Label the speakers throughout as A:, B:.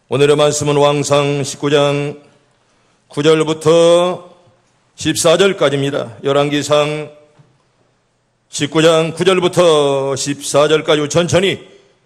A: 오늘의 말씀은 왕상 19장 9절부터 14절까지입니다. 열왕기상 19장 9절부터 14절까지 천천히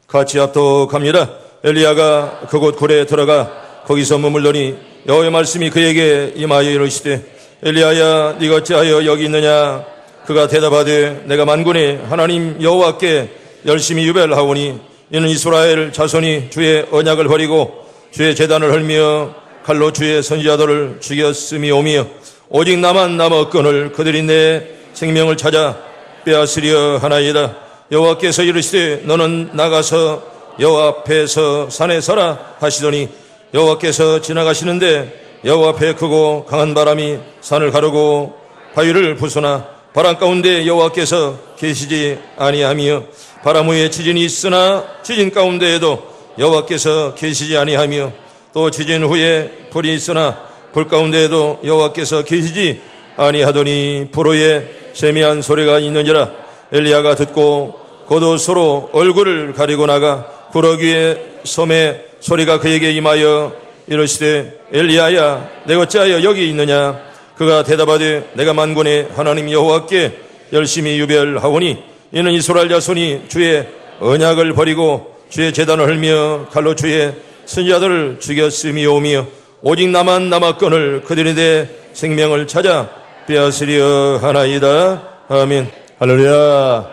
A: 같이 합독합니다. 엘리야가 그곳 굴에 들어가 거기서 머물더니 여호와의 말씀이 그에게 임하여 이르시되 엘리야야 네가 어찌하여 여기 있느냐. 그가 대답하되 내가 만군의 하나님 여호와께 열심히 유별하오니 이는 이스라엘 자손이 주의 언약을 버리고 주의 제단을 헐며 칼로 주의 선지자들을 죽였음이오며 오직 나만 남았거늘 그들이 내 생명을 찾아 빼앗으려 하나이다. 여호와께서 이르시되 너는 나가서 여호와 앞에서 산에 서라 하시더니 여호와께서 지나가시는데 여호와 앞에 크고 강한 바람이 산을 가르고 바위를 부수나 바람 가운데 여호와께서 계시지 아니하며 바람 후에 지진이 있으나 지진 가운데에도 여호와께서 계시지 아니하며 또 지진 후에 불이 있으나 불 가운데에도 여호와께서 계시지 아니하더니 불 후에 세미한 소리가 있는지라. 엘리야가 듣고 겉옷으로 얼굴을 가리고 나가 구러기의 소매 소리가 그에게 임하여 이르시되 엘리야야 내가 어찌하여 여기 있느냐. 그가 대답하되 내가 만군의 하나님 여호와께 열심히 유별하오니 이는 이스라엘 자손이 주의 언약을 버리고 주의 제단을 헐며 칼로 주의 선지자들을 죽였음이오며 오직 나만 남았거늘 그들이 내 생명을 찾아 빼앗으려 하나이다. 아멘. 할렐루야.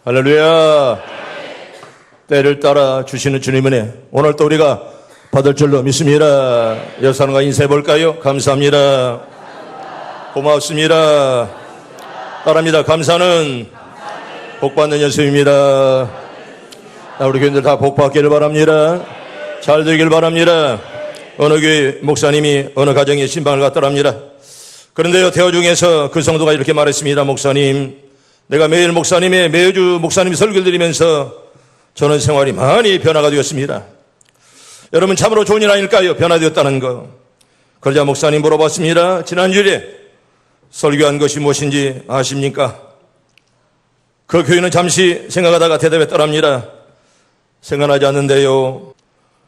A: 할렐루야. 때를 따라 주시는 주님의 은혜 오늘 또 우리가 받을 줄로 믿습니다. 여사님과 인사해 볼까요? 감사합니다. 고맙습니다. 따라합니다. 감사는 복받는 연습입니다. 우리 교인들 다 복받기를 바랍니다. 잘 되길 바랍니다. 어느 교회 목사님이 어느 가정에 신방을 갔더랍니다. 그런데요, 대화 중에서 그 성도가 이렇게 말했습니다. 목사님, 내가 매일 매주 목사님 설교를 드리면서 저는 생활이 많이 변화가 되었습니다. 여러분 참으로 좋은 일 아닐까요? 변화되었다는 거. 그러자 목사님 물어봤습니다. 지난주에 설교한 것이 무엇인지 아십니까? 그 교인은 잠시 생각하다가 대답했더랍니다. 생각나지 않는데요.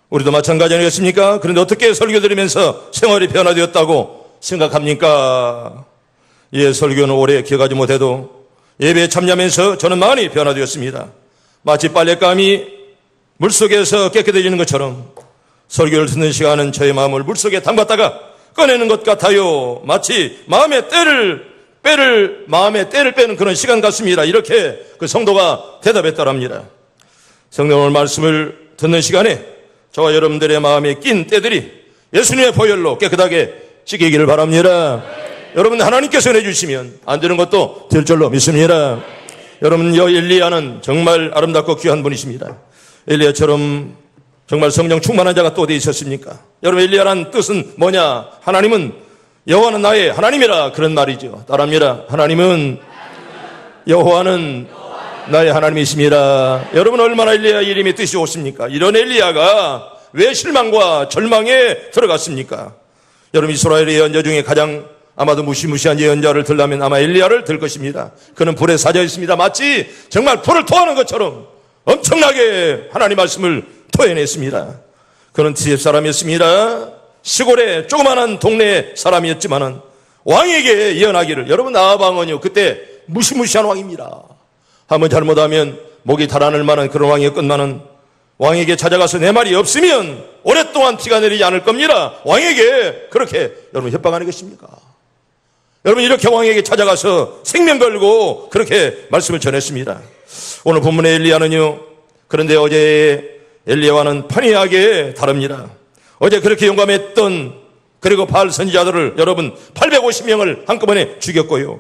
A: 우리도 마찬가지 아니겠습니까? 그런데 어떻게 설교 드리면서 생활이 변화되었다고 생각합니까? 예, 설교는 오래 기억하지 못해도 예배에 참여하면서 저는 많이 변화되었습니다. 마치 빨랫감이 물속에서 깨끗해지는 것처럼 설교를 듣는 시간은 저의 마음을 물속에 담갔다가 꺼내는 것 같아요. 마치 마음의 때를 빼는 그런 시간 같습니다. 이렇게 그 성도가 대답했더랍니다. 성령 오늘 말씀을 듣는 시간에 저와 여러분들의 마음에 낀 때들이 예수님의 보혈로 깨끗하게 씻기기를 바랍니다. 여러분 하나님께서 내주시면 안 되는 것도 될 줄로 믿습니다. 여러분 엘리야는 정말 아름답고 귀한 분이십니다. 엘리야처럼 정말 성령 충만한 자가 또 어디 있었습니까? 여러분 엘리야란 뜻은 뭐냐? 하나님은 여호와는 나의 하나님이라 그런 말이죠. 따라합니다. 여호와는 나의 하나님이십니다. 여러분 얼마나 엘리야 이름의 뜻이 좋습니까? 이런 엘리야가 왜 실망과 절망에 들어갔습니까? 여러분 이스라엘의 예언자 중에 가장 아마도 무시무시한 예언자를 들라면 아마 엘리야를 들 것입니다. 그는 불에 사져 있습니다. 마치 정말 불을 토하는 것처럼 엄청나게 하나님 말씀을 토해냈습니다. 그는 지렙 사람이었습니다. 시골의 조그마한 동네 사람이었지만은 왕에게 예언하기를, 여러분 아방은요 그때 무시무시한 왕입니다. 한번 잘못하면 목이 달아날 만한 그런 왕이었건만은 왕에게 찾아가서 내 말이 없으면 오랫동안 피가 내리지 않을 겁니다. 왕에게 그렇게 여러분 협박하는 것입니까? 여러분 이렇게 왕에게 찾아가서 생명 걸고 그렇게 말씀을 전했습니다. 오늘 본문의 엘리야는요, 그런데 어제의 엘리야와는 판이하게 다릅니다. 어제 그렇게 용감했던 그리고 바알 선지자들을 여러분 850명을 한꺼번에 죽였고요,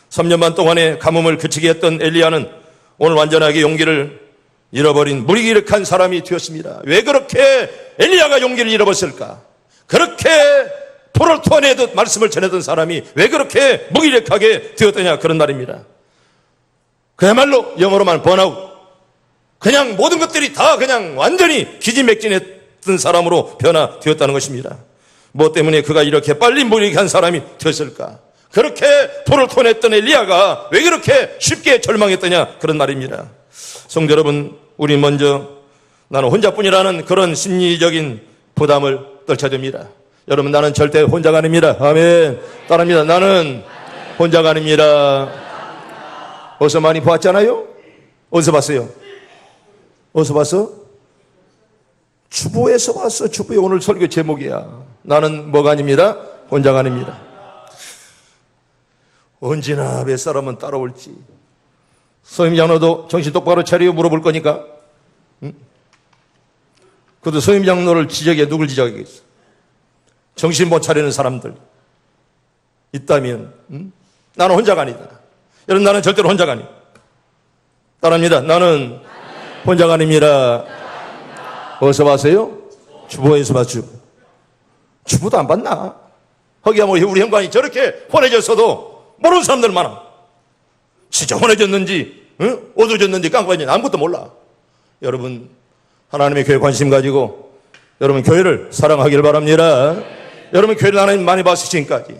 A: 3년 반 동안의 가뭄을 그치게 했던 엘리야는 오늘 완전하게 용기를 잃어버린 무기력한 사람이 되었습니다. 왜 그렇게 엘리야가 용기를 잃어버렸을까? 그렇게 불을 토해내듯 말씀을 전하던 사람이 왜 그렇게 무기력하게 되었더냐, 그런 말입니다. 그야말로 영어로만 번아웃, 그냥 모든 것들이 다 그냥 완전히 기진맥진했던 사람으로 변화되었다는 것입니다. 무엇 때문에 그가 이렇게 빨리 무기력한 사람이 되었을까? 그렇게 불을 토해냈던 엘리야가 왜 그렇게 쉽게 절망했더냐, 그런 말입니다. 성도 여러분, 우리 먼저 나는 혼자뿐이라는 그런 심리적인 부담을 떨쳐야 됩니다. 여러분, 나는 절대 혼자가 아닙니다. 아멘. 따릅니다. 나는 혼자가 아닙니다. 어디서 많이 보았잖아요? 어디서 봤어요? 어디서 봤어? 주보에서 봤어. 주보에 오늘 설교 제목이야. 나는 뭐가 아닙니다. 혼자가 아닙니다. 언제나 몇 사람은 따라올지. 소임 장로도 정신 똑바로 차리고 물어볼 거니까. 응? 그래도 소임 장로를 지적해. 누굴 지적하겠어? 정신 못 차리는 사람들 있다면, 응? 나는 혼자가 아니다. 여러분, 나는 절대로 혼자가 아니다. 따라합니다. 나는 혼자가 아닙니다. 어디서 봤어요? 주보에서 봤죠. 주보도 안 봤나? 거기야 뭐 우리 형관이 저렇게 혼해졌어도 모르는 사람들 많아. 진짜 혼해졌는지, 응? 어두워졌는지 깜깜해졌는지 아무것도 몰라. 여러분, 하나님의 교회 관심 가지고 여러분 교회를 사랑하길 바랍니다. 여러분 교회를 하나님 많이 봤을 지금까지,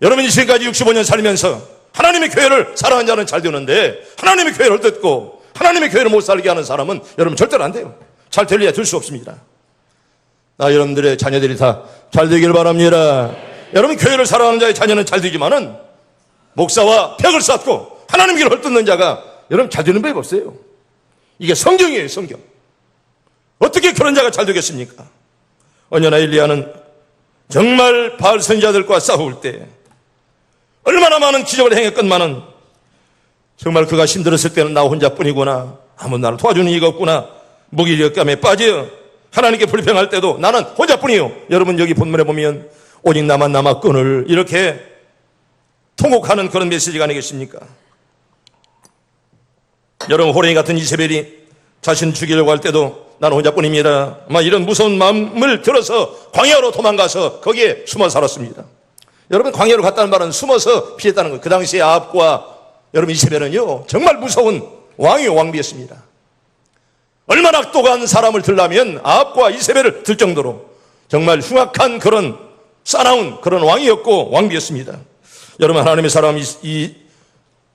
A: 여러분이 지금까지 65년 살면서 하나님의 교회를 사랑하는 자는 잘 되는데 하나님의 교회를 듣고 하나님의 교회를 못 살게 하는 사람은 여러분 절대로 안 돼요. 잘 될래야 될 수 없습니다. 나 여러분들의 자녀들이 다 잘 되길 바랍니다. 여러분 교회를 사랑하는 자의 자녀는 잘 되지만은 목사와 벽을 쌓고 하나님의 길을 헐뜯는 자가 여러분 잘 되는 법이 없어요. 이게 성경이에요. 성경. 어떻게 그런 자가 잘 되겠습니까? 언제나 엘리야는 정말 바알 선지자들과 싸울 때 얼마나 많은 기적을 행했건만은 정말 그가 힘들었을 때는 나 혼자뿐이구나, 아무 나를 도와주는 이가 없구나, 무기력감에 빠져 하나님께 불평할 때도 나는 혼자뿐이요. 여러분 여기 본문에 보면 오직 나만 남았거늘 이렇게 통곡하는 그런 메시지가 아니겠습니까? 여러분 호랭이 같은 이세벨이 자신 죽이려고 할 때도 나는 혼자뿐입니다, 아마 이런 무서운 마음을 들어서 광야로 도망가서 거기에 숨어 살았습니다. 여러분 광야로 갔다는 말은 숨어서 피했다는 거예요. 그 당시에 아합과 여러분 이세벨은요 정말 무서운 왕이요 왕비였습니다. 얼마나 악독한 사람을 들라면 아합과 이세벨을 들 정도로 정말 흉악한 그런 싸나운 그런 왕이었고 왕비였습니다. 여러분 하나님의 사람 이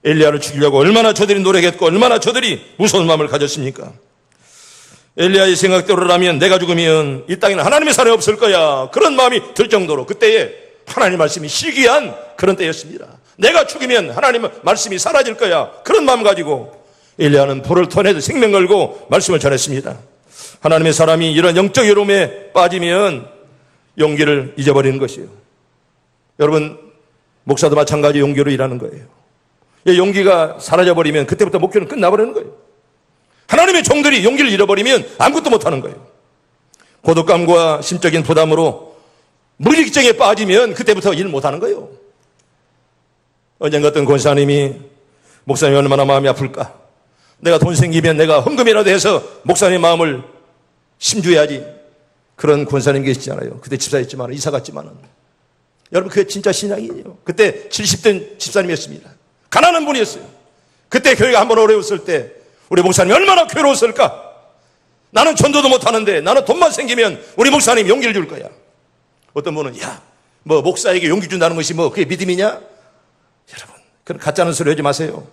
A: 엘리야를 죽이려고 얼마나 저들이 노력했고 얼마나 저들이 무서운 마음을 가졌습니까? 엘리야의 생각대로라면 내가 죽으면 이 땅에는 하나님의 사람이 없을 거야, 그런 마음이 들 정도로 그때에 하나님 말씀이 시기한 그런 때였습니다. 내가 죽으면 하나님의 말씀이 사라질 거야, 그런 마음 가지고 엘리야는 불을 터내도 생명 걸고 말씀을 전했습니다. 하나님의 사람이 이런 영적 외로움에 빠지면 용기를 잊어버리는 것이에요. 여러분 목사도 마찬가지 용기로 일하는 거예요. 용기가 사라져버리면 그때부터 목표는 끝나버리는 거예요. 하나님의 종들이 용기를 잃어버리면 아무것도 못하는 거예요. 고독감과 심적인 부담으로 무기력증에 빠지면 그때부터 일 못하는 거예요. 언젠가 어떤 권사님이 목사님이 얼마나 마음이 아플까, 내가 돈 생기면 내가 헌금이라도 해서 목사님 마음을 심주해야지, 그런 권사님 계시잖아요. 그때 집사였지만 이사 갔지만은 여러분 그게 진짜 신앙이에요. 그때 70대 집사님이었습니다. 가난한 분이었어요. 그때 교회가 한번 어려웠을 때 우리 목사님이 얼마나 괴로웠을까. 나는 전도도 못하는데 나는 돈만 생기면 우리 목사님 용기를 줄 거야. 어떤 분은 야, 뭐 목사에게 용기 준다는 것이 뭐 그게 믿음이냐? 여러분 그런 가짜는 소리 하지 마세요.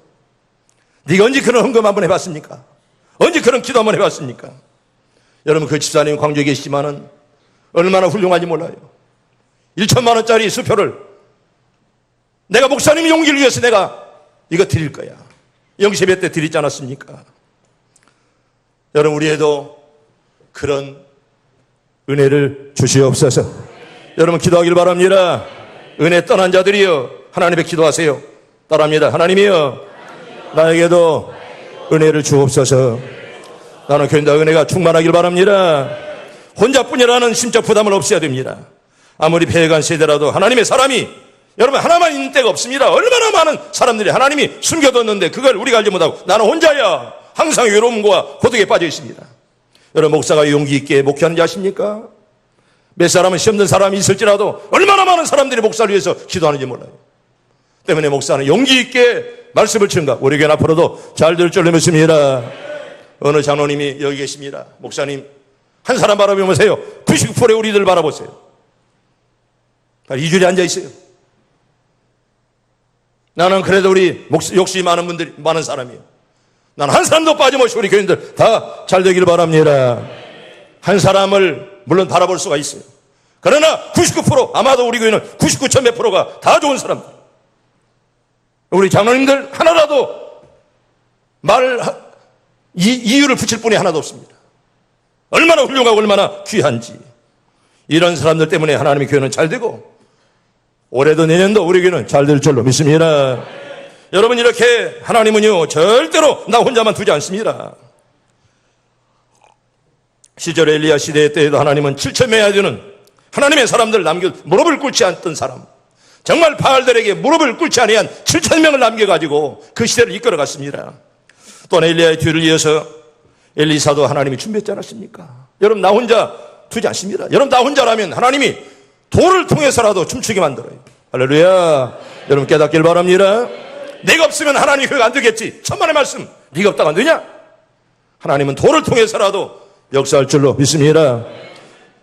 A: 네가 언제 그런 헌금 한번 해봤습니까? 언제 그런 기도 한번 해봤습니까? 여러분 그 집사님 광주에 계시지만은 얼마나 훌륭한지 몰라요. 1천만 원짜리 수표를 내가 목사님 용기를 위해서 내가 이거 드릴 거야, 영세배 때 드리지 않았습니까? 여러분 우리에도 그런 은혜를 주시옵소서. 여러분 기도하길 바랍니다. 은혜 떠난 자들이여 하나님 앞에 기도하세요. 따라합니다. 하나님이여 나에게도 은혜를 주옵소서. 나는 교인다 은혜가 충만하길 바랍니다. 혼자뿐이라는 심적 부담을 없애야 됩니다. 아무리 패해간 세대라도 하나님의 사람이 여러분 하나만 있는 때가 없습니다. 얼마나 많은 사람들이 하나님이 숨겨뒀는데 그걸 우리가 알지 못하고 나는 혼자야 항상 외로움과 고독에 빠져 있습니다. 여러분 목사가 용기 있게 목회하는지 아십니까? 몇 사람은 시험든 사람이 있을지라도 얼마나 많은 사람들이 목사를 위해서 기도하는지 몰라요. 때문에 목사는 용기 있게 말씀을 전가 우리 교회 앞으로도 잘 될 줄 믿습니다. 어느 장로님이 여기 계십니다. 목사님 한 사람 바라보세요. 99%의 우리들 바라보세요. 이 줄에 앉아 있어요. 나는 그래도 우리 욕심이 많은 분들이 많은 사람이에요. 나는 한 사람도 빠짐없이 우리 교인들 다 잘 되기를 바랍니다. 한 사람을 물론 바라볼 수가 있어요. 그러나 99% 아마도 우리 교회는 99점 몇 프로가 다 좋은 사람들. 우리 장로님들 하나라도 이유를 붙일 분이 하나도 없습니다. 얼마나 훌륭하고 얼마나 귀한지. 이런 사람들 때문에 하나님의 교회는 잘 되고 올해도 내년도 우리 교회는 잘 될 줄로 믿습니다. 여러분, 이렇게 하나님은요 절대로 나 혼자만 두지 않습니다. 시절 엘리야 시대 때에도 하나님은 7,000명이나 되는 하나님의 사람들을 무릎을 꿇지 않던 사람, 정말 바알들에게 무릎을 꿇지 아니한 7,000명을 남겨가지고 그 시대를 이끌어갔습니다. 또한 엘리야의 뒤를 이어서 엘리사도 하나님이 준비했지 않았습니까? 여러분, 나 혼자 두지 않습니다. 여러분, 나 혼자라면 하나님이 돌을 통해서라도 춤추게 만들어요. 할렐루야. 여러분, 깨닫길 바랍니다. 내가 없으면 하나님이 교회가 안 되겠지. 천만의 말씀, 네가 없다가 안 되냐? 하나님은 돌을 통해서라도 역사할 줄로 믿습니다.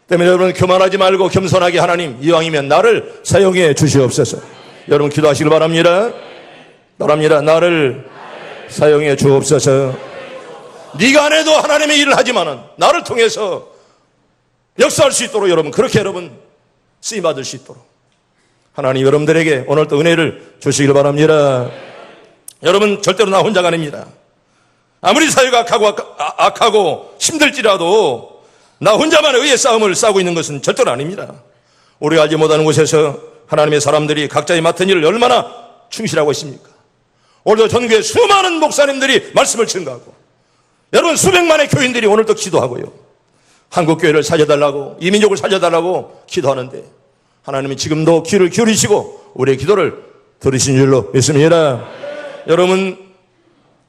A: 때문에 여러분, 교만하지 말고 겸손하게 하나님, 이왕이면 나를 사용해 주시옵소서. 여러분, 기도하시길 바랍니다. 나를 사용해 주옵소서. 네가 안 해도 하나님의 일을 하지만은 나를 통해서 역사할 수 있도록 여러분 쓰임받을 수 있도록 하나님 여러분들에게 오늘도 은혜를 주시길 바랍니다. 여러분, 절대로 나 혼자가 아닙니다. 아무리 사회가 악하고 힘들지라도 나 혼자만의 의의 싸움을 싸우고 있는 것은 절대로 아닙니다. 우리가 알지 못하는 곳에서 하나님의 사람들이 각자의 맡은 일을 얼마나 충실하고 있습니까? 오늘도 전교에 수많은 목사님들이 말씀을 증거하고 여러분, 수백만의 교인들이 오늘도 기도하고요, 한국교회를 살려달라고, 이민족을 살려달라고 기도하는데 하나님이 지금도 귀를 기울이시고 우리의 기도를 들으신 줄로 믿습니다. 여러분,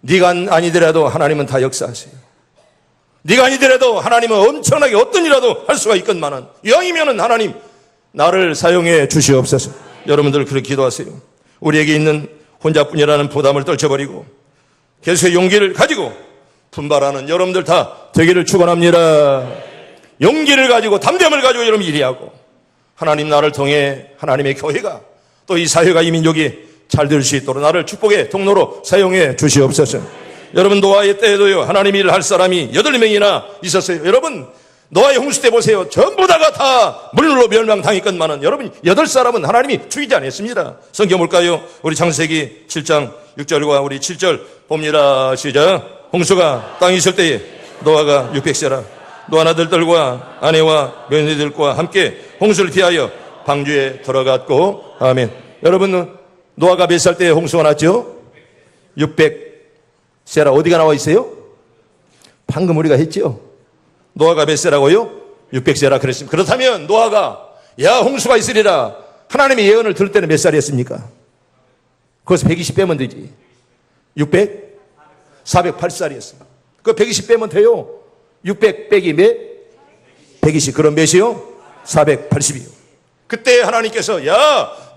A: 네가 아니더라도 하나님은 다 역사하세요. 네가 아니더라도 하나님은 엄청나게 어떤 일이라도 할 수가 있건만은 이왕이면은 하나님 나를 사용해 주시옵소서. 여러분들 그렇게 기도하세요. 우리에게 있는 혼자뿐이라는 부담을 떨쳐버리고 계속의 용기를 가지고 분발하는 여러분들 다 되기를 축원합니다. 용기를 가지고 담대함을 가지고 여러분 일하고 하나님 나를 통해 하나님의 교회가 또 이 사회가 이 민족이 잘 될 수 있도록 나를 축복의 통로로 사용해 주시옵소서. 여러분, 노아의 때에도요 하나님 일을 할 사람이 8명이나 있었어요. 여러분, 노아의 홍수 때 보세요. 전부 다가 다 물로 멸망당했건만은 여러분 8사람은 하나님이 죽이지 않았습니다. 성경 볼까요? 우리 창세기 7장 6절과 우리 7절 봅니다. 시작. 홍수가 땅에 있을 때에 노아가 600세라 노아 아들들과 아내와 며느리들과 함께 홍수를 피하여 방주에 들어갔고. 아멘. 여러분, 노아가 몇 살 때 홍수가 났죠? 600세라 어디가 나와 있어요? 방금 우리가 했죠? 노아가 몇 세라고요? 600세라 그랬습니다. 그렇다면 노아가 홍수가 있으리라 하나님의 예언을 들을 때는 몇 살이었습니까? 거기서 120 빼면 되지. 408살이었습니다. 그 120 빼면 돼요. 600 빼기 몇? 120. 그럼 몇이요? 480이요. 그때 하나님께서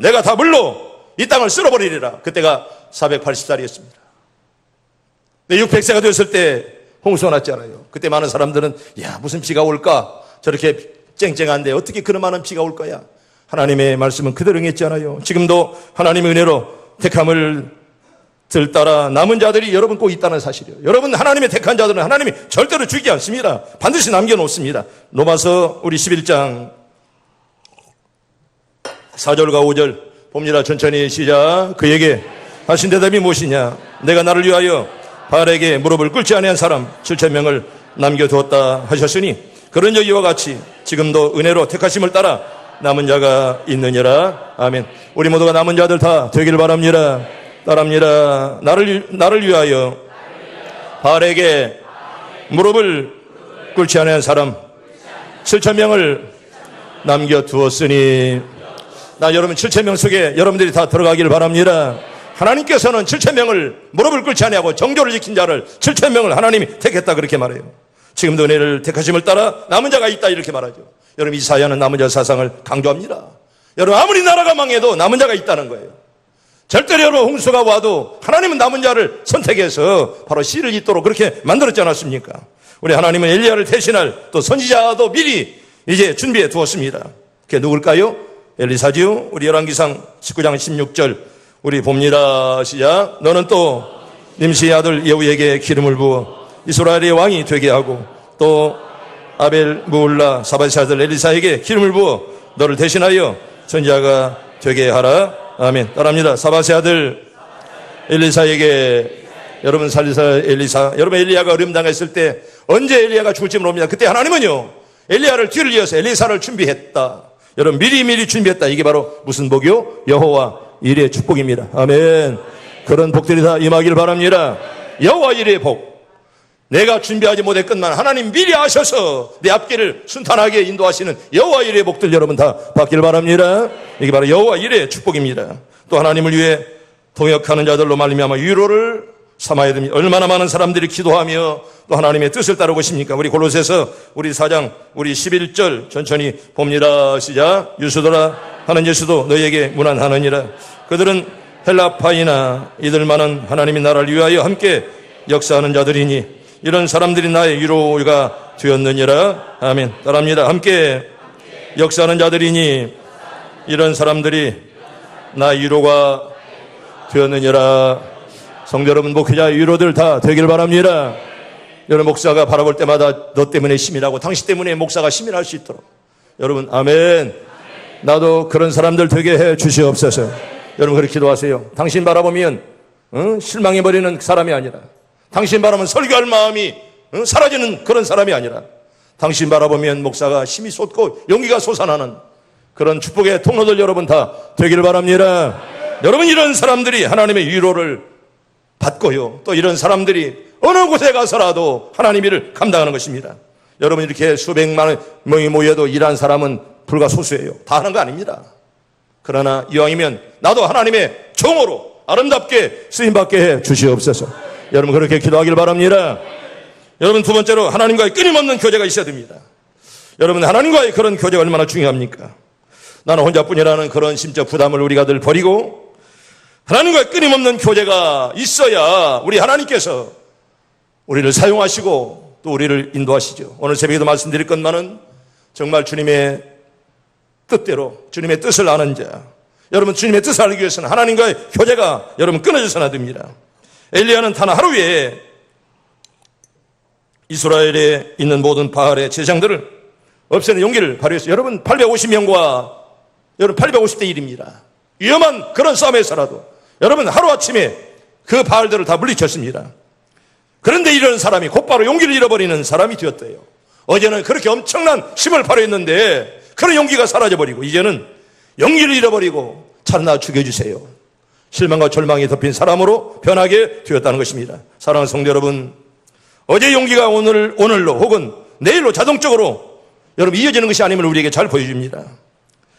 A: 내가 다 물로 이 땅을 쓸어버리리라. 그때가 480살이었습니다. 600세가 되었을 때 홍수가 났잖아요. 그때 많은 사람들은 무슨 비가 올까? 저렇게 쨍쨍한데 어떻게 그런 많은 비가 올 거야? 하나님의 말씀은 그대로 응했잖아요. 지금도 하나님의 은혜로 택함을 따라 남은 자들이 여러분 꼭 있다는 사실이에요. 여러분, 하나님의 택한 자들은 하나님이 절대로 죽이지 않습니다. 반드시 남겨놓습니다. 로마서 우리 11장 4절과 5절 봅니다. 천천히 시작. 그에게 하신 대답이 무엇이냐? 내가 나를 위하여 바알에게 무릎을 꿇지 아니한 사람 7,000명을 남겨두었다 하셨으니 그런 이와 같이 지금도 은혜로 택하심을 따라 남은 자가 있느니라. 아멘. 우리 모두가 남은 자들 다 되길 바랍니다. 따라합니다. 나를 위하여 바알에게 무릎을 꿇지 않은 사람 7,000명을 남겨두었으니. 여러분 7,000명 속에 여러분들이 다 들어가기를 바랍니다. 하나님께서는 7,000명을 무릎을 꿇지 아니하고 정교를 지킨 자를 7,000명을 하나님이 택했다 그렇게 말해요. 지금도 은혜를 택하심을 따라 남은 자가 있다 이렇게 말하죠. 여러분, 이사야는 남은 자 사상을 강조합니다. 여러분, 아무리 나라가 망해도 남은 자가 있다는 거예요. 절대로 여러분 홍수가 와도 하나님은 남은 자를 선택해서 바로 씨를 잇도록 그렇게 만들었지 않았습니까? 우리 하나님은 엘리야를 대신할 또 선지자도 미리 이제 준비해 두었습니다. 그게 누굴까요? 엘리사지요. 우리 열왕기상 19장 16절 우리 봅니다. 시작. 너는 또 님시의 아들 예후에게 기름을 부어 이스라엘의 왕이 되게 하고 또 아벨 무울라 사밧의 아들 엘리사에게 기름을 부어 너를 대신하여 선지자가 되게 하라. 아멘. 따라합니다. 사밧의 아들 엘리사에게, 여러분 살리사 엘리사, 여러분 엘리야가 어려움 당했을 때 언제 엘리야가 죽을지 모릅니다. 그때 하나님은요 엘리야를 뒤를 이어서 엘리사를 준비했다. 여러분 미리 준비했다. 이게 바로 무슨 복이요? 여호와 일의 축복입니다. 아멘. 그런 복들이 다 임하길 바랍니다. 여호와 일의 복, 내가 준비하지 못했건만 하나님 미리 아셔서 내 앞길을 순탄하게 인도하시는 여호와 일의 복들 여러분 다 받길 바랍니다. 이게 바로 여호와 일의 축복입니다. 또 하나님을 위해 동역하는 자들로 말미암아 위로를 삼아야 됩니다. 얼마나 많은 사람들이 기도하며 또 하나님의 뜻을 따르고 있습니까? 우리 골로새서 우리 4장 우리 11절 천천히 봅니다. 시작. 유수도라 하는 예수도 너희에게 문안하느니라. 그들은 헬라파이나 이들만은 하나님의 나라를 위하여 함께 역사하는 자들이니 이런 사람들이 나의 위로가 되었느니라. 아멘. 따라합니다. 함께 역사하는 자들이니 이런 사람들이 나의 위로가 되었느니라. 성도 여러분, 목회자 위로들 다 되길 바랍니다. 여러분 목사가 바라볼 때마다 너 때문에 힘이 나고 당신 때문에 목사가 힘이 날 수 있도록 여러분 아멘. 나도 그런 사람들 되게 해 주시옵소서. 여러분 그렇게 기도하세요. 당신 바라보면 실망해버리는 사람이 아니라, 당신 바라보면 설교할 마음이 사라지는 그런 사람이 아니라, 당신 바라보면 목사가 힘이 솟고 용기가 솟아나는 그런 축복의 통로들 여러분 다 되길 바랍니다. 여러분 이런 사람들이 하나님의 위로를 받고요, 또 이런 사람들이 어느 곳에 가서라도 하나님 일을 감당하는 것입니다. 여러분 이렇게 수백만 명이 모여도 일한 사람은 불과 소수예요. 다 하는 거 아닙니다. 그러나 이왕이면 나도 하나님의 종으로 아름답게 쓰임받게 해 주시옵소서. 여러분 그렇게 기도하길 바랍니다. 여러분 두 번째로 하나님과의 끊임없는 교제가 있어야 됩니다. 여러분 하나님과의 그런 교제가 얼마나 중요합니까? 나는 혼자뿐이라는 그런 심적 부담을 우리가 늘 버리고 하나님과의 끊임없는 교제가 있어야 우리 하나님께서 우리를 사용하시고 또 우리를 인도하시죠. 오늘 새벽에도 말씀드릴 것만은 정말 주님의 뜻대로 주님의 뜻을 아는 자, 여러분 주님의 뜻을 알기 위해서는 하나님과의 교제가 여러분 끊어져서는 안 됩니다. 엘리야는 단 하루에 이스라엘에 있는 모든 바알의 제사장들을 없애는 용기를 발휘했어요. 여러분 850명과 여러분 850대 1입니다. 위험한 그런 싸움에서라도 여러분 하루아침에 그 바알들을 다 물리쳤습니다. 그런데 이런 사람이 곧바로 용기를 잃어버리는 사람이 되었대요. 어제는 그렇게 엄청난 힘을 발휘했는데 그런 용기가 사라져버리고 이제는 용기를 잃어버리고 차라리 나 죽여주세요. 실망과 절망이 덮인 사람으로 변하게 되었다는 것입니다. 사랑하는 성도 여러분, 어제 용기가 오늘로 혹은 내일로 자동적으로 여러분 이어지는 것이 아님을 우리에게 잘 보여줍니다.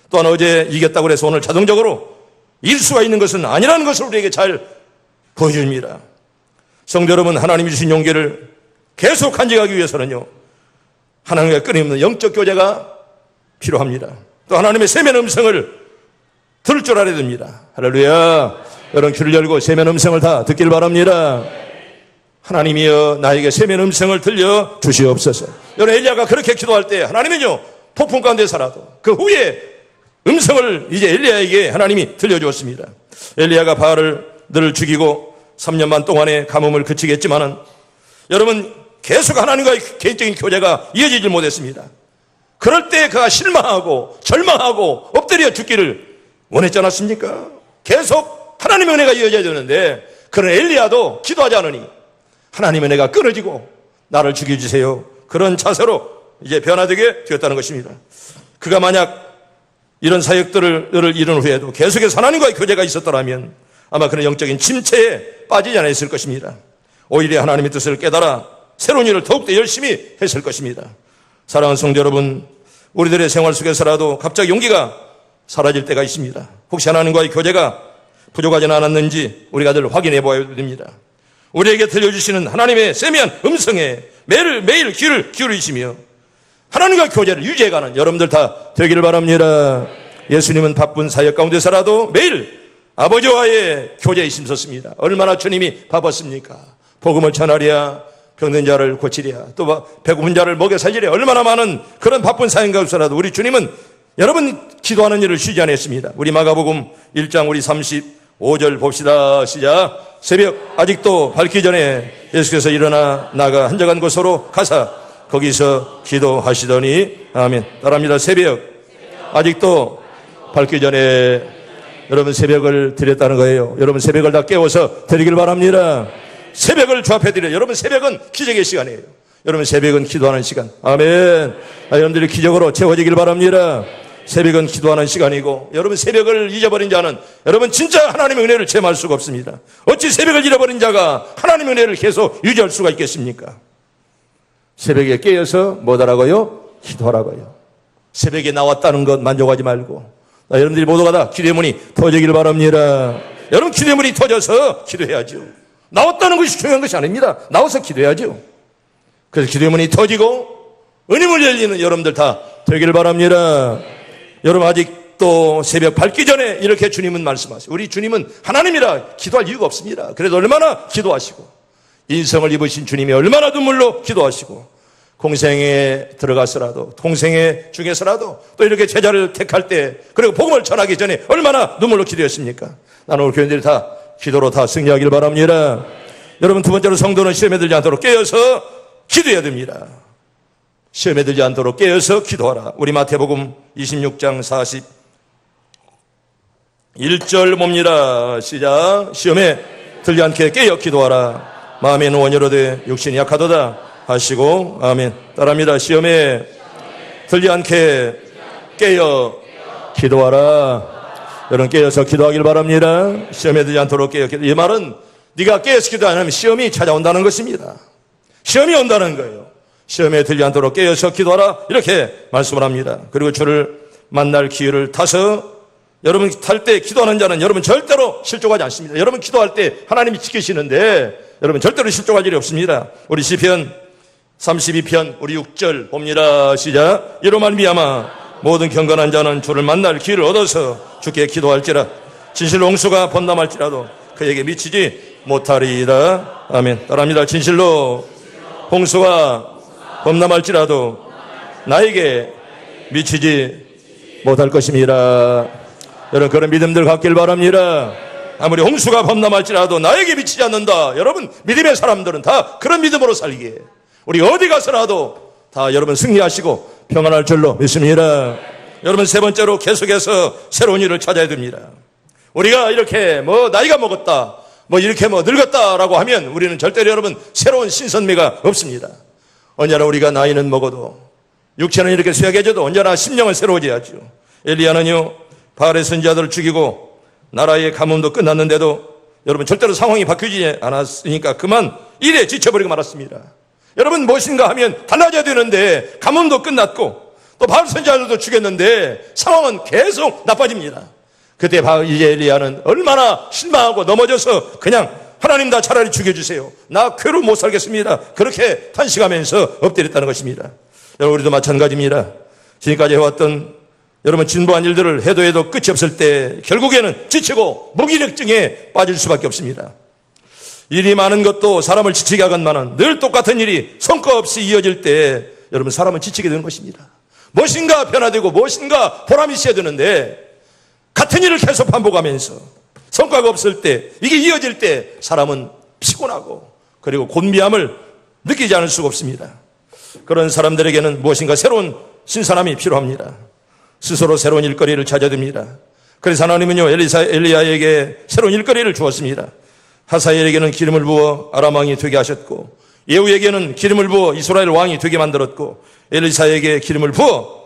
A: 또한 어제 이겼다고 해서 오늘 자동적으로 이길 수가 있는 것은 아니라는 것을 우리에게 잘 보여줍니다. 성도 여러분, 하나님이 주신 용기를 계속 간직하기 위해서는요, 하나님과 끊임없는 영적 교제가 필요합니다. 또 하나님의 세면 음성을 들을 줄 알아야 됩니다. 할렐루야. 여러분 귀를 열고 세면 음성을 다 듣길 바랍니다. 하나님이여 나에게 세면 음성을 들려 주시옵소서. 여러분 엘리야가 그렇게 기도할 때 하나님은요 폭풍 가운데서라도 그 후에 음성을 이제 엘리야에게 하나님이 들려주었습니다. 엘리야가 바알을 죽이고 3년만 동안의 가뭄을 그치겠지만은 여러분 계속 하나님과의 개인적인 교제가 이어지질 못했습니다. 그럴 때 그가 실망하고 절망하고 엎드려 죽기를 원했지 않았습니까? 계속 하나님의 은혜가 이어져야 되는데 그런 엘리야도 기도하지 않으니 하나님의 은혜가 끊어지고 나를 죽여주세요. 그런 자세로 이제 변화되게 되었다는 것입니다. 그가 만약 이런 사역들을 이룬 후에도 계속해서 하나님과의 교제가 있었더라면 아마 그런 영적인 침체에 빠지지 않았을 것입니다. 오히려 하나님의 뜻을 깨달아 새로운 일을 더욱더 열심히 했을 것입니다. 사랑하는 성도 여러분, 우리들의 생활 속에서라도 갑자기 용기가 사라질 때가 있습니다. 혹시 하나님과의 교제가 부족하지는 않았는지 우리가 늘 확인해 보아야 됩니다. 우리에게 들려주시는 하나님의 세미한 음성에 매일 귀를 기울이시며 하나님과 교제를 유지해가는 여러분들 다 되기를 바랍니다. 예수님은 바쁜 사역 가운데서라도 매일 아버지와의 교제에 힘썼습니다. 얼마나 주님이 바빴습니까? 복음을 전하랴, 병든 자를 고치랴, 또 배고픈 자를 먹여 살리랴, 얼마나 많은 그런 바쁜 사역 가운데서라도 우리 주님은 여러분 기도하는 일을 쉬지 않았습니다. 우리 마가복음 1장 우리 35절 봅시다. 시작. 새벽 아직도 밝기 전에 예수께서 일어나 나가 한적한 곳으로 가사 거기서 기도하시더니 아멘. 따라합니다. 새벽 아직도 밝기 전에 여러분 새벽을 드렸다는 거예요. 여러분 새벽을 다 깨워서 드리길 바랍니다. 새벽을 주 앞에 드려. 여러분 새벽은 기적의 시간이에요. 여러분 새벽은 기도하는 시간. 아멘. 여러분들이 기적으로 채워지길 바랍니다. 새벽은 기도하는 시간이고, 여러분 새벽을 잊어버린 자는 여러분 진짜 하나님의 은혜를 체험할 수가 없습니다. 어찌 새벽을 잃어버린 자가 하나님의 은혜를 계속 유지할 수가 있겠습니까? 새벽에 깨어서 뭐하라고요? 기도하라고요. 새벽에 나왔다는 것 만족하지 말고, 여러분들이 모두가 다 기도의 문이 터지길 바랍니다. 여러분 기도의 문이 터져서 기도해야죠. 나왔다는 것이 중요한 것이 아닙니다. 나와서 기도해야죠. 그래서 기도의 문이 터지고 은혜문이 열리는 여러분들 다 되기를 바랍니다. 여러분 아직도 새벽 밝기 전에 이렇게 주님은 말씀하세요. 우리 주님은 하나님이라 기도할 이유가 없습니다. 그래도 얼마나 기도하시고, 인성을 입으신 주님이 얼마나 눈물로 기도하시고, 공생에 들어가서라도, 공생애 중에서라도 또 이렇게 제자를 택할 때, 그리고 복음을 전하기 전에 얼마나 눈물로 기도했습니까? 나는 우리 교인들이 다 기도로 다 승리하기를 바랍니다. 여러분 두 번째로 성도는 시험에 들지 않도록 깨어서 기도해야 됩니다. 시험에 들지 않도록 깨어서 기도하라. 우리 마태복음 26장 41절 봅니다. 시작. 시험에 들지 않게 깨어 기도하라. 마음에는 원여로되 육신이 약하도다 하시고 아멘. 따라합니다. 시험에 들지 않게 깨어 기도하라. 여러분 깨어서 기도하길 바랍니다. 시험에 들지 않도록 깨어 기도. 이 말은 네가 깨어서 기도 안 하면 시험이 찾아온다는 것입니다. 시험이 온다는 거예요. 시험에 들지 않도록 깨어서 기도하라 이렇게 말씀을 합니다. 그리고 주를 만날 기회를 타서, 여러분 탈 때 기도하는 자는 여러분 절대로 실족하지 않습니다. 여러분 기도할 때 하나님이 지키시는데 여러분 절대로 실족할 일이 없습니다. 우리 시편 32편 우리 6절 봅니다. 시작. 이로 말미암아 모든 경건한 자는 주를 만날 기회를 얻어서 주께 기도할지라. 진실로 홍수가 번담할지라도 그에게 미치지 못하리이다. 아멘. 따라합니다. 진실로 홍수가 범람할지라도 나에게 미치지 못할 것입니다. 여러분 그런 믿음들 갖길 바랍니다. 아무리 홍수가 범람할지라도 나에게 미치지 않는다. 여러분 믿음의 사람들은 다 그런 믿음으로 살기에 우리 어디 가서라도 다 여러분 승리하시고 평안할 줄로 믿습니다. 여러분 세 번째로 계속해서 새로운 일을 찾아야 됩니다. 우리가 이렇게 나이가 먹었다, 이렇게 늙었다라고 하면 우리는 절대로 여러분 새로운 신선미가 없습니다. 언제나 우리가 나이는 먹어도 육체는 이렇게 쇠약해져도 언제나 심령은 새로워져야죠. 엘리야는요 바알의 선지자들을 죽이고 나라의 가뭄도 끝났는데도 여러분 절대로 상황이 바뀌지 않았으니까 그만 일에 지쳐버리고 말았습니다. 여러분 무엇인가 하면 달라져야 되는데 가뭄도 끝났고 또 바알 선지자들도 죽였는데 상황은 계속 나빠집니다. 그때 이제 엘리야는 얼마나 실망하고 넘어져서 그냥 하나님 나 차라리 죽여주세요. 나 괴로 못 살겠습니다. 그렇게 탄식하면서 엎드렸다는 것입니다. 여러분 우리도 마찬가지입니다. 지금까지 해왔던 여러분 진보한 일들을 해도 끝이 없을 때 결국에는 지치고 무기력증에 빠질 수밖에 없습니다. 일이 많은 것도 사람을 지치게 하건만은 늘 똑같은 일이 성과 없이 이어질 때 여러분 사람은 지치게 되는 것입니다. 무엇인가 변화되고 무엇인가 보람이 있어야 되는데 같은 일을 계속 반복하면서 성과가 없을 때, 이게 이어질 때 사람은 피곤하고 그리고 곤비함을 느끼지 않을 수가 없습니다. 그런 사람들에게는 무엇인가 새로운 신선함이 필요합니다. 스스로 새로운 일거리를 찾아야 됩니다. 그래서 하나님은요 엘리야에게 새로운 일거리를 주었습니다. 하사엘에게는 기름을 부어 아람 왕이 되게 하셨고, 예후에게는 기름을 부어 이스라엘 왕이 되게 만들었고, 엘리사에게 기름을 부어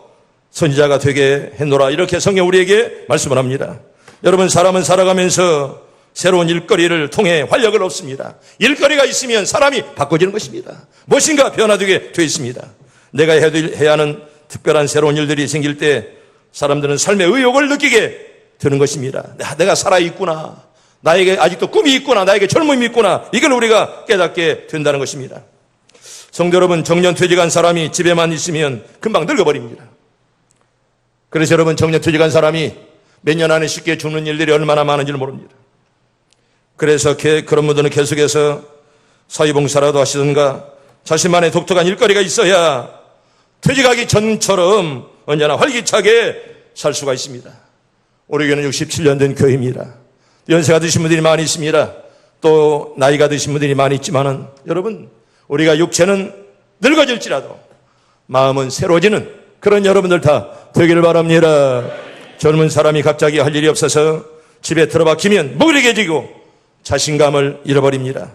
A: 선지자가 되게 했노라. 이렇게 성경 우리에게 말씀을 합니다. 여러분 사람은 살아가면서 새로운 일거리를 통해 활력을 얻습니다. 일거리가 있으면 사람이 바꿔지는 것입니다. 무엇인가 변화되게 되어 있습니다. 내가 해야 하는 특별한 새로운 일들이 생길 때 사람들은 삶의 의욕을 느끼게 되는 것입니다. 내가 살아있구나, 나에게 아직도 꿈이 있구나, 나에게 젊음이 있구나, 이걸 우리가 깨닫게 된다는 것입니다. 성도 여러분, 정년퇴직한 사람이 집에만 있으면 금방 늙어버립니다. 그래서 여러분 정년퇴직한 사람이 몇 년 안에 쉽게 죽는 일들이 얼마나 많은지를 모릅니다. 그래서 그런 분들은 계속해서 사회봉사라도 하시든가 자신만의 독특한 일거리가 있어야 퇴직하기 전처럼 언제나 활기차게 살 수가 있습니다. 우리 교회는 67년 된 교회입니다. 연세가 드신 분들이 많이 있습니다. 또 나이가 드신 분들이 많이 있지만은 여러분 우리가 육체는 늙어질지라도 마음은 새로워지는 그런 여러분들 다 되기를 바랍니다. 젊은 사람이 갑자기 할 일이 없어서 집에 들어박히면 무기력해지고 자신감을 잃어버립니다.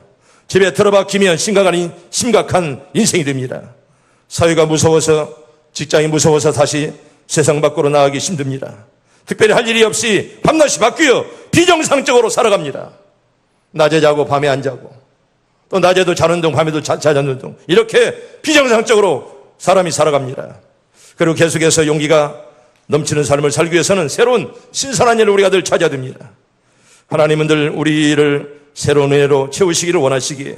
A: 집에 들어박히면 심각한 인생이 됩니다. 사회가 무서워서, 직장이 무서워서 다시 세상 밖으로 나가기 힘듭니다. 특별히 할 일이 없이 밤낮이 바뀌어 비정상적으로 살아갑니다. 낮에 자고 밤에 안 자고, 또 낮에도 자는 둥 밤에도 자는 둥, 이렇게 비정상적으로 사람이 살아갑니다. 그리고 계속해서 용기가 넘치는 삶을 살기 위해서는 새로운 신선한 일을 우리가 늘 찾아야 됩니다. 하나님은 늘 우리를 새로운 은혜로 채우시기를 원하시기에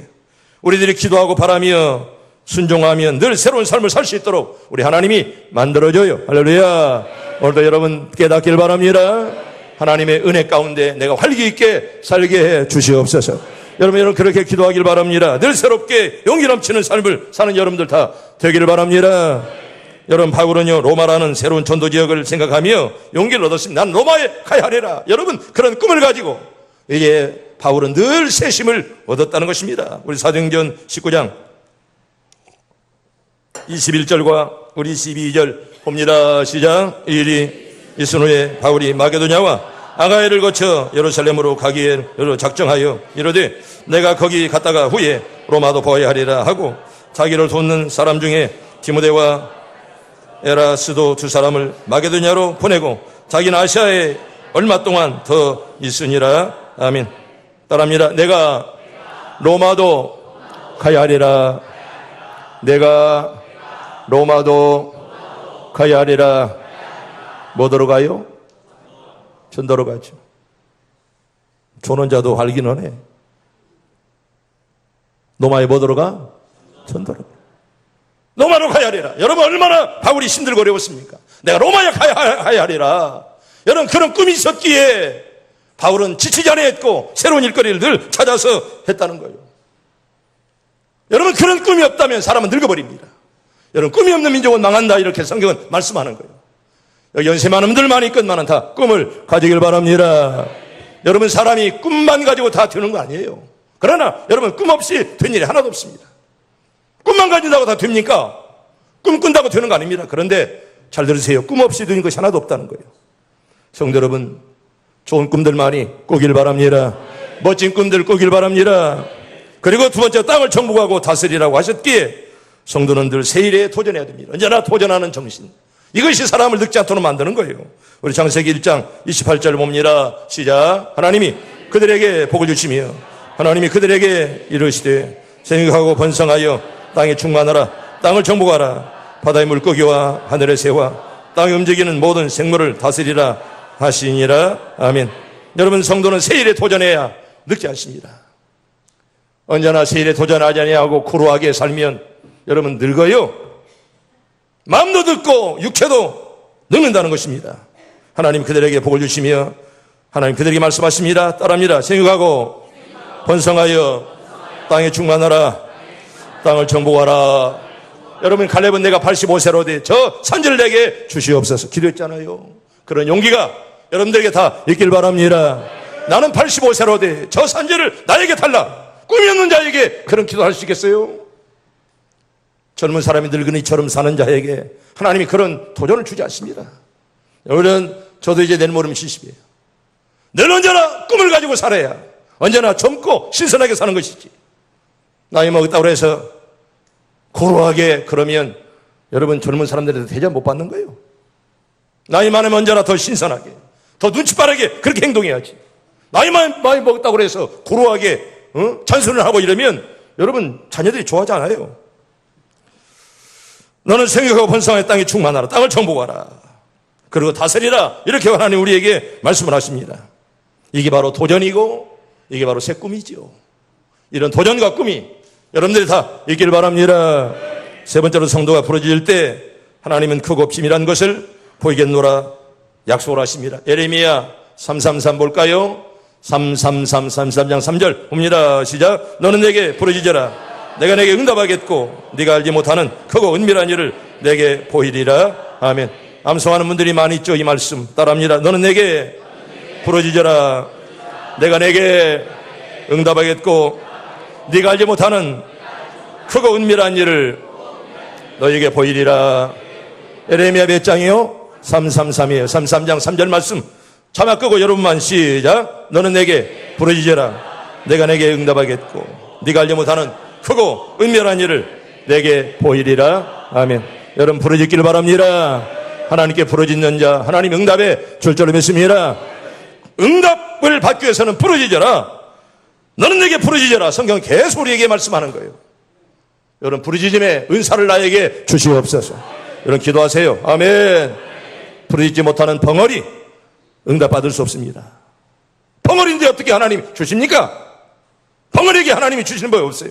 A: 우리들이 기도하고 바라며 순종하면 늘 새로운 삶을 살 수 있도록 우리 하나님이 만들어줘요. 할렐루야. 오늘도 여러분 깨닫길 바랍니다. 하나님의 은혜 가운데 내가 활기 있게 살게 해 주시옵소서. 여러분 그렇게 기도하길 바랍니다. 늘 새롭게 용기 넘치는 삶을 사는 여러분들 다 되기를 바랍니다. 여러분 바울은요 로마라는 새로운 전도 지역을 생각하며 용기를 얻었습니다. 난 로마에 가야 하리라. 여러분 그런 꿈을 가지고 이제 바울은 늘 새심을 얻었다는 것입니다. 우리 사도행전 19장 21절과 우리 22절 봅니다. 시작. 일이 있은 후에 바울이 마게도냐와 아가야를 거쳐 예루살렘으로 가기에 작정하여 이르되 내가 거기 갔다가 후에 로마도 보아야 하리라 하고 자기를 돕는 사람 중에 디모데와 에라스도 두 사람을 마게도냐로 보내고 자기는 아시아에 얼마 동안 더 있으니라. 아멘. 따라합니다. 내가 로마도 가야 하리라. 내가 로마도 가야 하리라. 뭐더러 가요? 전도로 가죠. 조론자도 활기는 해. 로마에 뭐더러 가? 전도로 가. 로마로 가야 하리라. 여러분 얼마나 바울이 힘들고 어려웠습니까? 내가 로마에 가야 하리라. 여러분 그런 꿈이 있었기에 바울은 지치지 않았고 새로운 일거리를 늘 찾아서 했다는 거예요. 여러분 그런 꿈이 없다면 사람은 늙어버립니다. 여러분 꿈이 없는 민족은 망한다 이렇게 성경은 말씀하는 거예요. 여기 연세 많은 분들 많이 끝만은 다 꿈을 가지길 바랍니다. 여러분 사람이 꿈만 가지고 다 되는 거 아니에요. 그러나 여러분 꿈 없이 된 일이 하나도 없습니다. 꿈만 가진다고 다 됩니까? 꿈 꾼다고 되는 거 아닙니다. 그런데 잘 들으세요. 꿈 없이 되는 것이 하나도 없다는 거예요. 성도 여러분 좋은 꿈들 많이 꾸길 바랍니다. 멋진 꿈들 꾸길 바랍니다. 그리고 두 번째 땅을 정복하고 다스리라고 하셨기에 성도는 늘 새 일에 도전해야 됩니다. 언제나 도전하는 정신. 이것이 사람을 늙지 않도록 만드는 거예요. 우리 창세기 1장 28절 봅니다. 시작. 하나님이 그들에게 복을 주시며 하나님이 그들에게 이르시되 생육하고 번성하여 땅에 충만하라. 땅을 정복하라. 바다의 물고기와 하늘의 새와 땅에 움직이는 모든 생물을 다스리라 하시니라. 아멘. 여러분 성도는 새 일에 도전해야 늙지 않습니다. 언제나 새 일에 도전하지 아니하고 고루하게 살면 여러분 늙어요. 마음도 늙고 육체도 늙는다는 것입니다. 하나님 그들에게 복을 주시며 하나님 그들에게 말씀하십니다. 따라합니다. 생육하고 번성하여 땅에 충만하라. 땅을 정복하라. 여러분 갈렙은 내가 85세로 돼 저 산지를 내게 주시옵소서 기도했잖아요. 그런 용기가 여러분들에게 다 있길 바랍니다. 나는 85세로 돼 저 산지를 나에게 달라. 꿈이 없는 자에게 그런 기도할 수 있겠어요? 젊은 사람이 늙은이처럼 사는 자에게 하나님이 그런 도전을 주지 않습니다. 여러분 저도 이제 내일 모레면 70이에요. 늘 언제나 꿈을 가지고 살아야 언제나 젊고 신선하게 사는 것이지. 나이 먹었다고 해서 고루하게 그러면 여러분 젊은 사람들한테 대접 못 받는 거예요. 나이 많으면 언제나 더 신선하게 더 눈치 빠르게 그렇게 행동해야지. 나이 많이 먹었다고 해서 고루하게 잔소리를 하고 이러면 여러분 자녀들이 좋아하지 않아요. 너는 생육하고 번성하여 땅에 충만하라. 땅을 정복하라. 그리고 다스리라. 이렇게 하나님 우리에게 말씀을 하십니다. 이게 바로 도전이고 이게 바로 새 꿈이죠. 이런 도전과 꿈이 여러분들이 다 있길 바랍니다. 세 번째로 성도가 부러질 때 하나님은 크고 비밀한 것을 보이겠노라 약속을 하십니다. 예레미야 333 볼까요? 333장 3절 봅니다. 시작. 너는 내게 부르짖어라. 내가 내게 응답하겠고 네가 알지 못하는 크고 은밀한 일을 내게 보이리라. 아멘. 암송하는 분들이 많이 있죠. 이 말씀 따라합니다. 너는 내게 부르짖어라. 내가 내게 응답하겠고 네가 알지 못하는 크고 은밀한 일을 너에게 보이리라. 에레미야 몇 장이요? 333이에요. 33장 3절 말씀 자막 끄고 여러분만 시작. 너는 내게 부르짖어라. 내가 내게 응답하겠고 네가 알지 못하는 크고 은밀한 일을 내게 보이리라. 아멘. 여러분 부르짖기를 바랍니다. 하나님께 부르짖는 자 하나님 응답에 줄 줄로 믿습니다. 응답을 받기 위해서는 부르짖어라. 너는 내게 부르짖어라. 성경은 계속 우리에게 말씀하는 거예요. 여러분 부르짖음의 은사를 나에게 주시옵소서. 여러분 기도하세요. 아멘. 부르짖지 못하는 벙어리 응답받을 수 없습니다. 벙어리인데 어떻게 하나님이 주십니까? 벙어리에게 하나님이 주시는 법 없어요.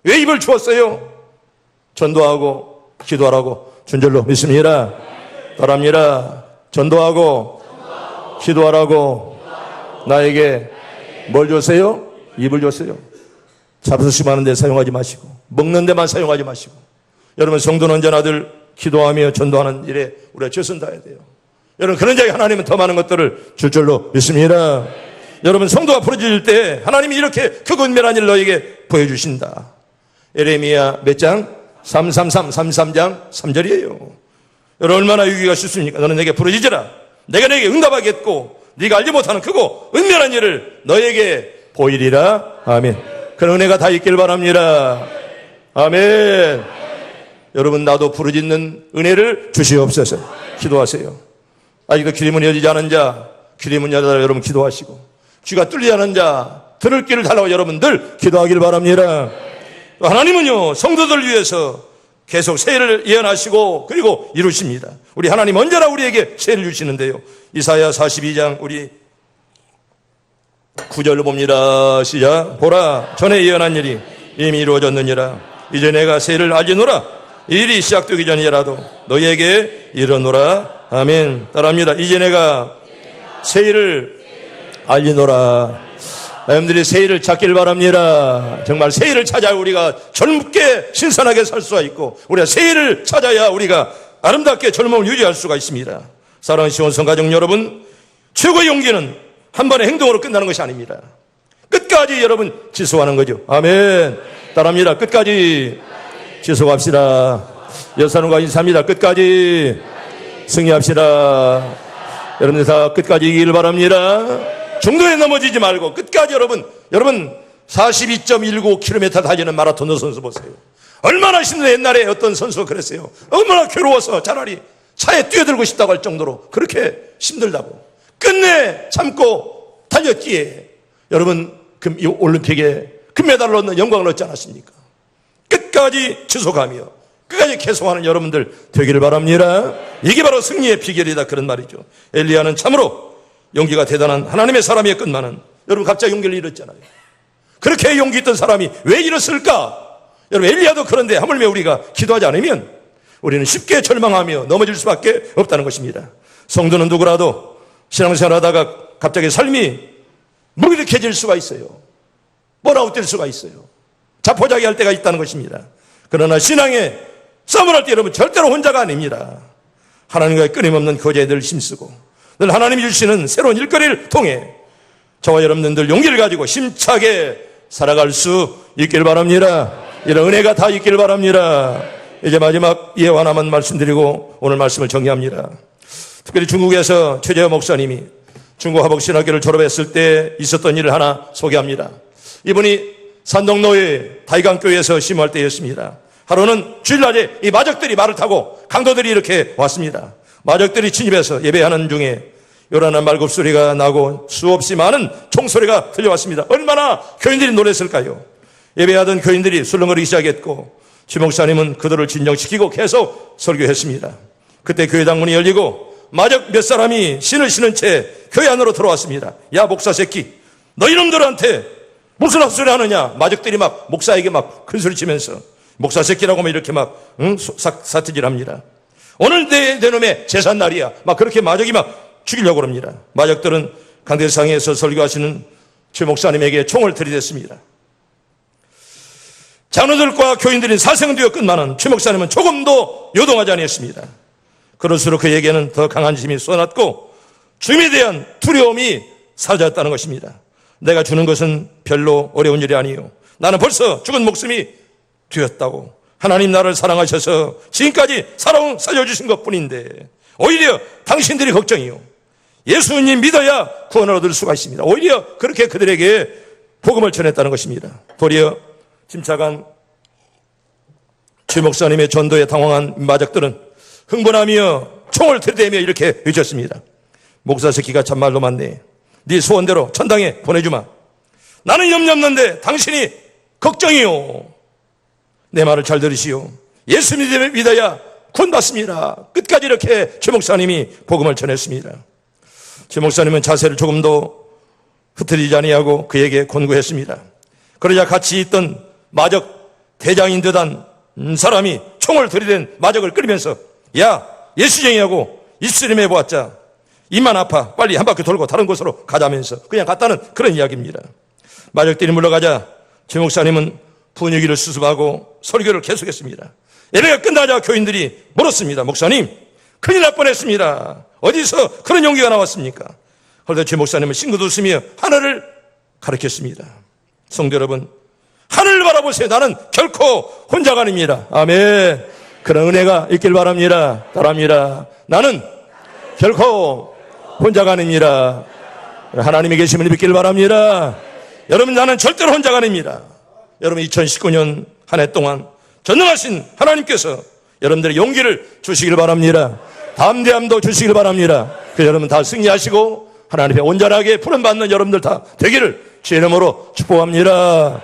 A: 왜 입을 주었어요? 전도하고 기도하라고 준 줄로 믿습니다. 바랍니다. 전도하고 기도하라고 나에게 뭘 줬어요? 입을 줬어요. 잡수심하는 데 사용하지 마시고 먹는 데만 사용하지 마시고 여러분 성도는 언제나들 기도하며 전도하는 일에 우리가 최선 다해야 돼요. 여러분 그런 자에게 하나님은 더 많은 것들을 줄 줄로 믿습니다. 여러분 성도가 부르짖을 때 하나님이 이렇게 크고 은밀한 일을 너에게 보여주신다. 에레미야 몇 장? 33장 3절이에요. 여러분 얼마나 유기가 쉽습니까? 너는 내게 부르짖으라. 내가 내게 응답하겠고 네가 알지 못하는 크고 은밀한 일을 너에게 보이리라. 아멘. 그런 은혜가 다 있길 바랍니다. 아멘. 여러분 나도 부르짖는 은혜를 주시옵소서. 기도하세요. 아직도 귀리문이 열리지 않은 자 귀리문 열어달라 여러분 기도하시고 귀가 뚫리지 않은 자 들을 길을 달라고 여러분들 기도하길 바랍니다. 하나님은요 성도들 위해서 계속 세례를 예언하시고 그리고 이루십니다. 우리 하나님 언제나 우리에게 세례를 주시는데요. 이사야 42장 우리 9절로 봅니다. 시작. 보라 전에 예언한 일이 이미 이루어졌느니라. 이제 내가 세례를 알리노라. 이 일이 시작되기 전이라도 너희에게 이르노라. 아멘. 따라합니다. 이제 내가 세례를 알리노라. 여러분들이 세일을 찾기를 바랍니다. 정말 세일을 찾아야 우리가 젊게 신선하게 살 수가 있고 우리가 세일을 찾아야 우리가 아름답게 젊음을 유지할 수가 있습니다. 사랑하는 시온성 가족 여러분, 최고의 용기는 한 번의 행동으로 끝나는 것이 아닙니다. 끝까지 여러분 지속하는 거죠. 아멘. 따라합니다. 끝까지 지속합시다. 여사님과 인사합니다. 끝까지 승리합시다. 여러분들 다 끝까지 이기길 바랍니다. 중도에 넘어지지 말고 끝까지 여러분 42.19km 달리는 마라톤 선수 보세요. 얼마나 힘든 옛날에 어떤 선수가 그랬어요. 얼마나 괴로워서 차라리 차에 뛰어들고 싶다고 할 정도로 그렇게 힘들다고 끝내 참고 달렸기에 여러분 이 올림픽에 금메달을 얻는 영광을 얻지 않았습니까? 끝까지 지속하며 끝까지 계속하는 여러분들 되기를 바랍니다. 이게 바로 승리의 비결이다 그런 말이죠. 엘리야는 참으로 용기가 대단한 하나님의 사람이 끝나는 여러분 갑자기 용기를 잃었잖아요. 그렇게 용기 있던 사람이 왜 잃었을까? 여러분 엘리야도 그런데 하물며 우리가 기도하지 않으면 우리는 쉽게 절망하며 넘어질 수밖에 없다는 것입니다. 성도는 누구라도 신앙생활하다가 갑자기 삶이 무기력해질 수가 있어요. 번아웃 될 수가 있어요. 자포자기할 때가 있다는 것입니다. 그러나 신앙에 싸움을 할 때 여러분 절대로 혼자가 아닙니다. 하나님과의 끊임없는 교제에 늘 힘쓰고 늘 하나님이 주시는 새로운 일거리를 통해 저와 여러분들 용기를 가지고 힘차게 살아갈 수 있길 바랍니다. 이런 은혜가 다 있길 바랍니다. 이제 마지막 예화 하나만 말씀드리고 오늘 말씀을 정리합니다. 특별히 중국에서 최재호 목사님이 중국 하복신학교를 졸업했을 때 있었던 일을 하나 소개합니다. 이분이 산동로의 다이강교회에서 심할 때였습니다. 하루는 주일날에 이 마적들이 말을 타고 강도들이 이렇게 왔습니다. 마적들이 진입해서 예배하는 중에 요란한 말굽소리가 나고 수없이 많은 총소리가 들려왔습니다. 얼마나 교인들이 놀랐을까요? 예배하던 교인들이 술렁거리기 시작했고 최 목사님은 그들을 진정시키고 계속 설교했습니다. 그때 교회당 문이 열리고 마적 몇 사람이 신을 신은 채 교회 안으로 들어왔습니다. 야 목사 새끼 너 이놈들한테 무슨 헛소리 하느냐. 마적들이 막 목사에게 막 큰소리 치면서 목사 새끼라고 막 이렇게 막 사트질합니다. 오늘 내 놈의 제삿날이야. 막 그렇게 마적이 막 죽이려고 합니다. 마적들은 강대상에서 설교하시는 최 목사님에게 총을 들이댔습니다. 장로들과 교인들이 사생되어 끝나는 최 목사님은 조금도 요동하지 아니했습니다. 그럴수록 그에게는 더 강한 힘이 쏟아났고 주님에 대한 두려움이 사라졌다는 것입니다. 내가 주는 것은 별로 어려운 일이 아니요. 나는 벌써 죽은 목숨이 되었다고 하나님 나를 사랑하셔서 지금까지 살려주신 것 뿐인데 오히려 당신들이 걱정이요. 예수님 믿어야 구원을 얻을 수가 있습니다. 오히려 그렇게 그들에게 복음을 전했다는 것입니다. 도리어 침착한 최 목사님의 전도에 당황한 마적들은 흥분하며 총을 들이대며 이렇게 외쳤습니다. 목사 새끼가 참말로 많네. 네 소원대로 천당에 보내주마. 나는 염려 없는데 당신이 걱정이요. 내 말을 잘 들으시오. 예수 믿어야 구원받습니다. 끝까지 이렇게 최 목사님이 복음을 전했습니다. 최 목사님은 자세를 조금도 흐트리지 아니하고 그에게 권고했습니다. 그러자 같이 있던 마적 대장인 듯한 사람이 총을 들이댄 마적을 끌면서 야 예수쟁이하고 입술임해 보았자 입만 아파 빨리 한 바퀴 돌고 다른 곳으로 가자면서 그냥 갔다는 그런 이야기입니다. 마적들이 물러가자 최 목사님은 분위기를 수습하고 설교를 계속했습니다. 예배가 끝나자 교인들이 물었습니다. 목사님 큰일 날 뻔했습니다. 어디서 그런 용기가 나왔습니까? 그런데 최 목사님은 싱긋 웃으며 하늘을 가리켰습니다. 성도 여러분, 하늘을 바라보세요. 나는 결코 혼자가 아닙니다. 아멘. 그런 은혜가 있길 바랍니다. 바랍니다. 나는 결코 혼자가 아닙니다. 하나님이 계심을 믿길 바랍니다. 여러분, 나는 절대로 혼자가 아닙니다. 여러분, 2019년 한 해 동안 전능하신 하나님께서 여러분들의 용기를 주시길 바랍니다. 담대함도 주시길 바랍니다. 그래서 여러분 다 승리하시고 하나님의 온전하게 부름받는 여러분들 다 되기를 주의 이름으로 축복합니다.